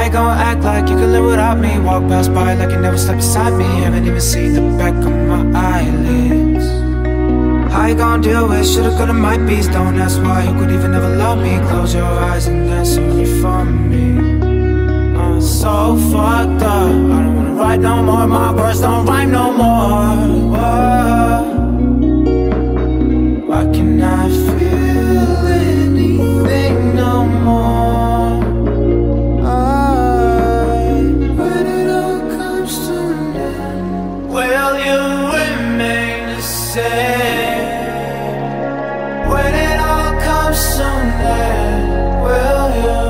I ain't gon' act like you can live without me. Walk past by like you never slept beside me. Haven't even seen the back of my eyelids. How you gon' deal with shit or coulda might be's? Don't ask why, you could even never love me. Close your eyes and that's only for me. So fucked up, I don't wanna write no more. My words don't rhyme no more. Why can't I feel anything no more? When it all comes to an end, will you remain the same? When it all comes to an end, will you?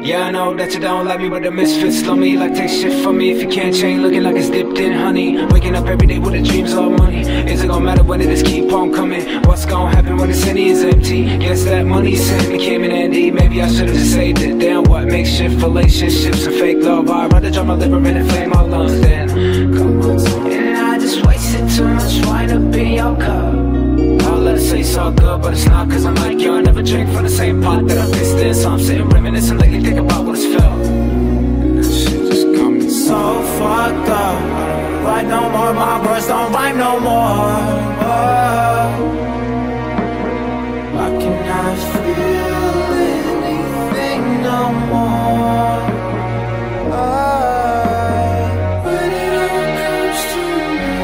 Yeah, I know that you don't like me, but the misfits love me. Like take shit from me if you can't change, looking like it's dipped in honey. Waking up every day with the dreams of money. Is it gonna matter when it just keep on coming? What's gonna happen when the city is empty? Guess that money sent me came in handy. Maybe I should've just saved it. Damn, what makeshift relationships and fake love? I'd rather drop my liver and inflame my lungs then. Come on, and I just wasted too much wine up in your cup. I'll let it say it's all good, but it's not. Cause I'm like, yo, I never drink from the same pot that I pissed in. So I'm sitting reminiscing lately, think about what it's felt. And that shit just got me so fucked up. I don't wanna write no more, my words don't rhyme no more. Why can't I feel anything no more? When it all comes to me,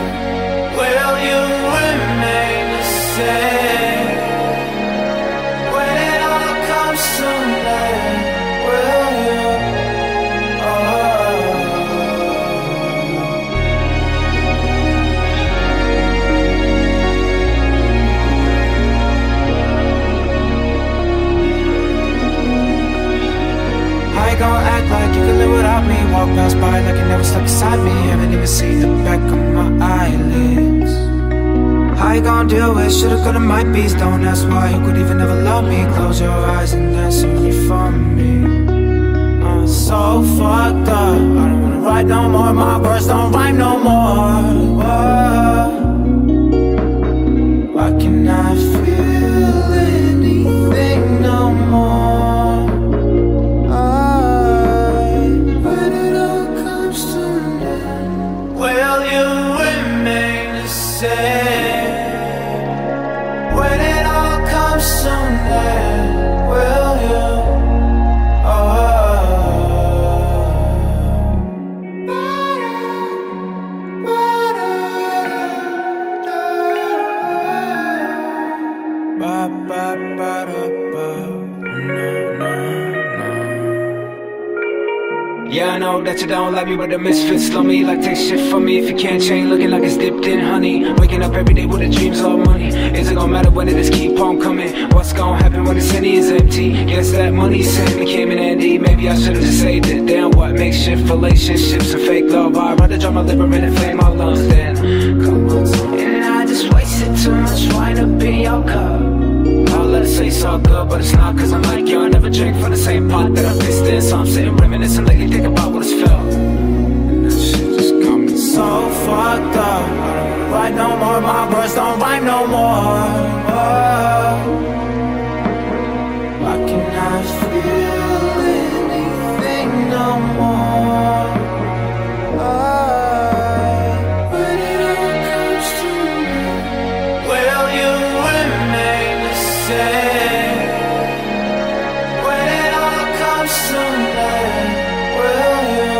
will you remain the same? When it all comes to me, will you? I ain't gon' act like you can live without me. Walk past by like you never slept beside me. Haven't even seen the back of my eyelids. How you gon' deal with shit or coulda might be's? Don't ask why, you could even never love me. Close your eyes and that's only for me. So fucked up, I don't wanna write no more. My words don't rhyme no more. Why can't I feel anything no more? When it all comes to an end, will you remain the same? When it all comes to an end, will you? Yeah, I know that you don't like me, but the misfits love me. Like take shit from me if you can't change, looking like it's dipped in honey. Waking up every day with the dreams of money. Is it gonna matter when it just keep on coming? What's gonna happen when the city is empty? Guess that money sent me came in handy. Maybe I should've just saved it. Damn, what makeshift relationships and fake love? I'd rather drop my liver and inflame my lungs then. Come on, and I just wasted too much wine up in your cup. I'll let it say it's all good, but it's not. Cause I'm like, yo, I never drink from the same pot that I pissed in. So I'm sitting reminiscing lately, think about what it's felt. And that shit just got me so fucked up. I don't wanna write no more, my words don't rhyme no more. Why can't I feel anything no more? When it all comes to me, will you remain the same? When it all comes to me, will you?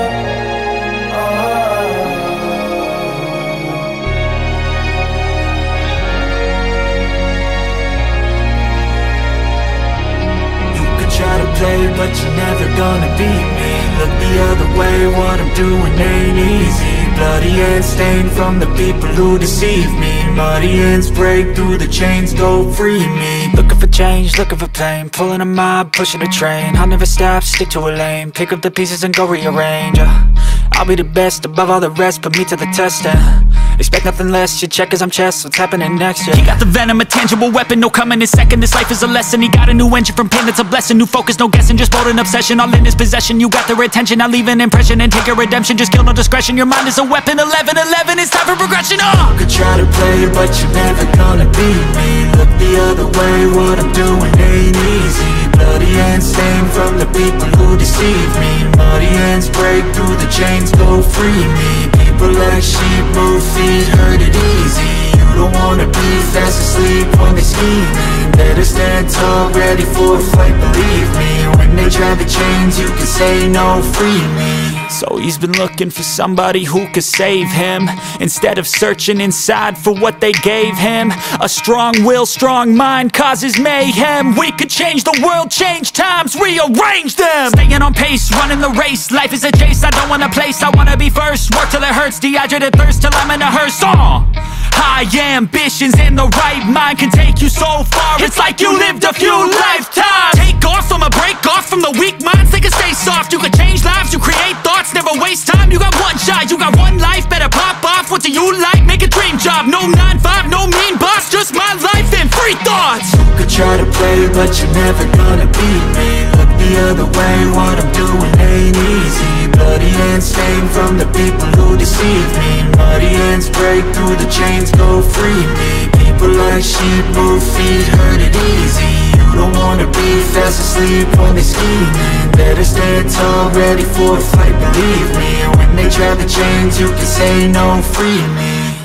You could try to play, but you're never gonna beat me. Look me the other way, what I'm doing ain't easy. Bloody hands stained from the people who deceive me. Muddy hands break through the chains, go free me. Looking for change, looking for pain, pulling a mob, pushing a train. I'll never stop, stick to a lane, pick up the pieces and go rearrange. I'll be the best above all the rest, put me to the test and expect nothing less. You check as I'm chess, what's happening next? Yeah. He got the venom, a tangible weapon, no coming in second. This life is a lesson, he got a new engine from pain, that's a blessing. New focus, no guessing, just bold and obsession, all in his possession. You got their attention, I leave an impression and take your redemption. Just kill, no discretion, your mind is a weapon. 11-11, it's time for progression. You could try to play, but you're never gonna beat me. Look the other way, what I'm doing ain't easy. Bloody hands stained from the people who deceive me. Muddy hands break through the chains, go free me. People like sheep, move feet, hurt it easy. You don't wanna be fast asleep when they scheming. Better stand tall, ready for a fight, believe me. When they try the chains, you can say no, free me. So he's been looking for somebody who could save him, instead of searching inside for what they gave him. A strong will, strong mind causes mayhem. We could change the world, change times, rearrange them. Staying on pace, running the race, life is a chase. I don't want a place, I wanna be first. Work till it hurts, dehydrated thirst till I'm in a hearse. High ambitions and the right mind can take you so far. It's like you lived a few lifetimes. Take off, I'ma break off from the weak minds. They can stay soft, you can change lives, you create thoughts. Never waste time, you got one shot, you got one life. Better pop off, what do you like? Make a dream job, no 9-5, no mean boss. Just my life and free thoughts. You could try to play, but you're never gonna beat me. Look the other way, what I'm doing ain't easy. Bloody hands stained from the people who deceive me. Muddy hands break through the chains, go free me. People like sheep, move feet, hurt it easy. You don't wanna be fast asleep when they scheming. Better stand tall, ready for a fight, believe me. When they try the chains, you can say no, free me.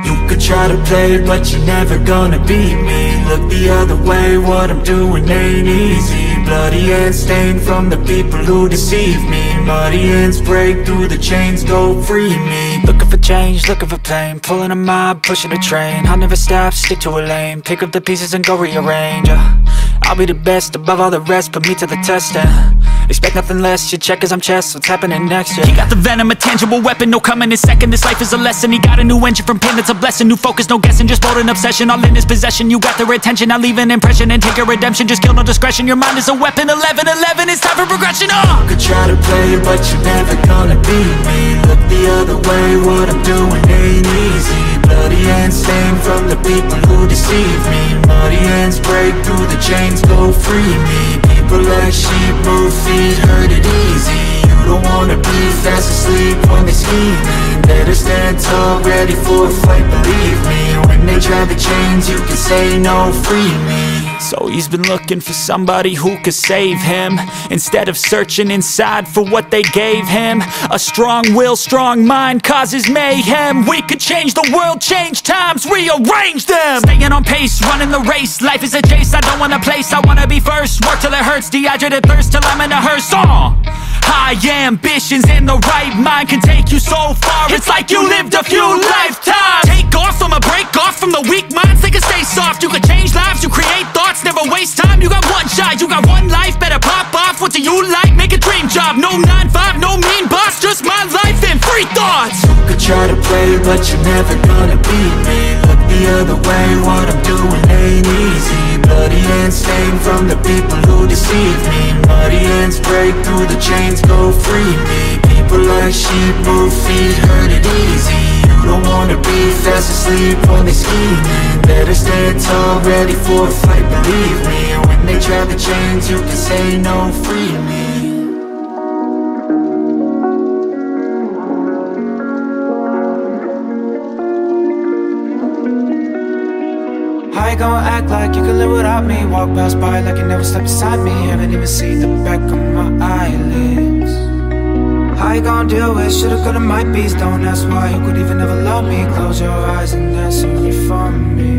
You could try to play, but you're never gonna beat me. Look the other way, what I'm doing ain't easy. Bloody hands stained from the people who deceive me. Muddy hands break through the chains, go free me. Looking for change, looking for pain, pulling a mob, pushing a train. I'll never stop, stick to a lane, pick up the pieces and go rearrange. I'll be the best above all the rest, put me to the test and expect nothing less. You check as I'm chess, what's happening next? Yeah. He got the venom, a tangible weapon, no coming in second. This life is a lesson, he got a new engine from pain, that's a blessing. New focus, no guessing, just bold and obsession, all in his possession. You got their attention, I leave an impression and take your redemption. Just kill, no discretion, your mind is a weapon. 11-11, it's time for progression. You could try to play, but you're never gonna beat me. Look the other way, what I'm doing ain't easy. Bloody hands stained from the people who deceive me. Muddy hands break through the chains, go free me. People like sheep, move feet, hurt it easy. You don't wanna be fast asleep when they scheming. Better stand tall, ready for a fight, believe me. When they try the chains, you can say no, free me. So he's been looking for somebody who could save him, instead of searching inside for what they gave him. A strong will, strong mind causes mayhem. We could change the world, change times, rearrange them. Staying on pace, running the race, life is a chase. I don't want a place, I wanna be first. Work till it hurts, dehydrated thirst till I'm in a hearse. High ambitions and the right mind can take you so far. It's like you lived a few lifetimes. Take off, I'ma break off from the weak minds. They can stay soft, you can change lives, you create thoughts. Never waste time, you got one shot, you got one life. Better pop off, what do you like? Make a dream job, no 9-5, no mean boss. Just my life and free thoughts. You could try to play, but you're never gonna beat me. Look the other way, what I'm doing ain't easy. Bloody hands stained from the people who deceive me. Muddy hands break through the chains, go free me. People like sheep, move feet, hurt it easy. You don't wanna be fast asleep when they scheming. Better stand tall, ready for a fight, believe me. When they try the chains, you can say no, free me. I gon' act like you can live without me. Walk past by like you never stepped beside me. Haven't even seen the back of my eyelids. How you gon' deal with shoulda, coulda, might be's? Don't ask why, you could even never love me. Close your eyes and dance away from me.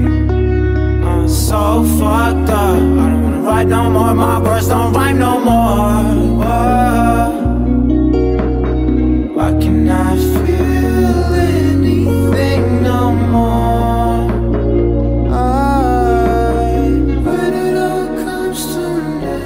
I'm so fucked up, I don't wanna write no more. My words don't rhyme no more. Whoa. Why can't I feel anything no more? When it all comes to an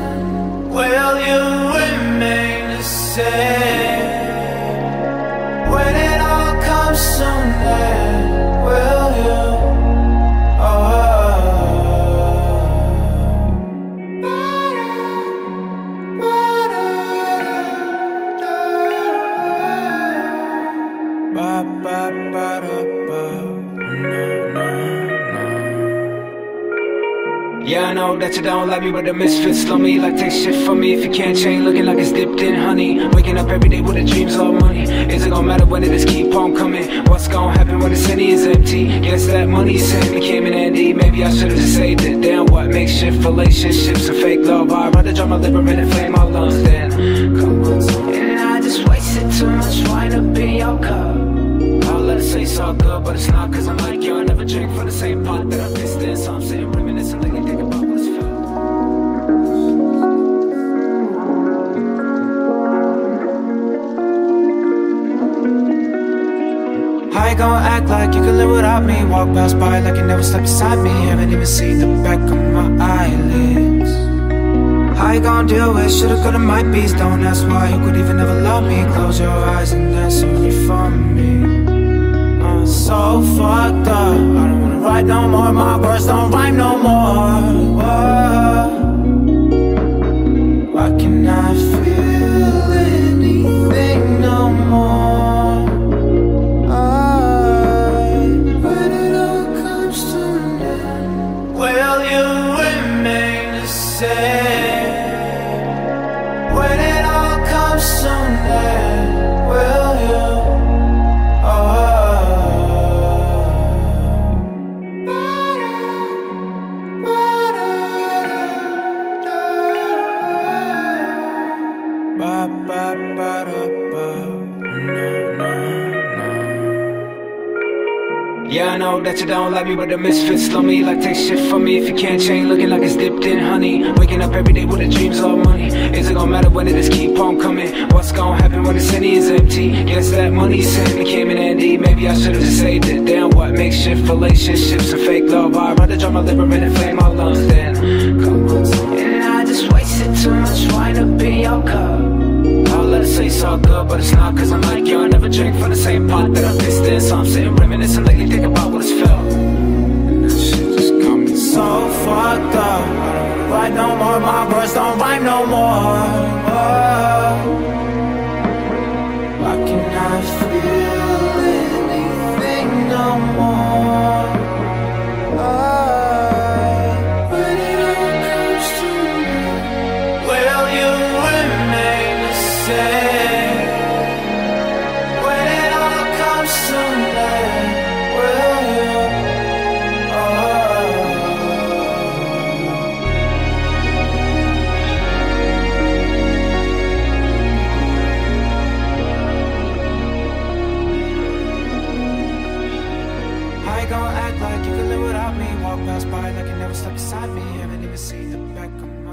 Yeah, I know that you don't like me, but the misfits love me. Like take shit from me if you can't change, looking like it's dipped in honey. Waking up every day with the dreams of money. Is it gonna matter when it just keep on coming? What's gonna happen when the city is empty? Guess that money simply came in handy. Maybe I should've just saved it. Damn, what makeshift relationships and fake love? I'd rather drop my liver and inflame my lungs than come on. And I just wasted too much wine up in your cup. I'll let it say it's all good, but it's not, cause I'm like you. I never drink from the same pot that I pissed in. So I'm sitting reminiscing, lately think about what it's felt. I ain't gon' act like you can live without me. Walk past by like you never stepped beside me. Haven't even seen the back of my eyelids. How you gon' deal with shoulda, coulda, might be's? Don't ask why, you could even never love me. Close your eyes and then sorry for me. I'm so fucked up, I don't wanna write no more. My words don't rhyme no more. Why can't I feel anything no more? When it all comes to an end, will you remain the same? When it all comes to an end, will you? Yeah, I know that you don't like me, but the misfits love me. Like take shit from me if you can't change, looking like it's dipped in honey. Waking up every day with the dreams of money. Is it gonna matter when it just keep on coming? What's gonna happen when the city is empty? Guess that money simply came in handy. Maybe I should've just saved it. Damn, what makeshift relationships and fake love? I'd rather drop my liver and inflame my lungs than come on. And I just wasted too much wine up in your cup. I'll let it say it's all good, but it's not, cause I'm like you. I never drink from the same pot that I pissed in. So I'm sitting reminiscing, lately think about what it's felt. And that shit just got me so fucked up. I don't wanna write no more, my words don't rhyme no more. Why can't I feel anything no more? When it all comes to me, will you remain the same? When it all comes to me, will you? I ain't gon' act like you can live without me. Walk past by like you never stepped beside me. Haven't even seen the back of my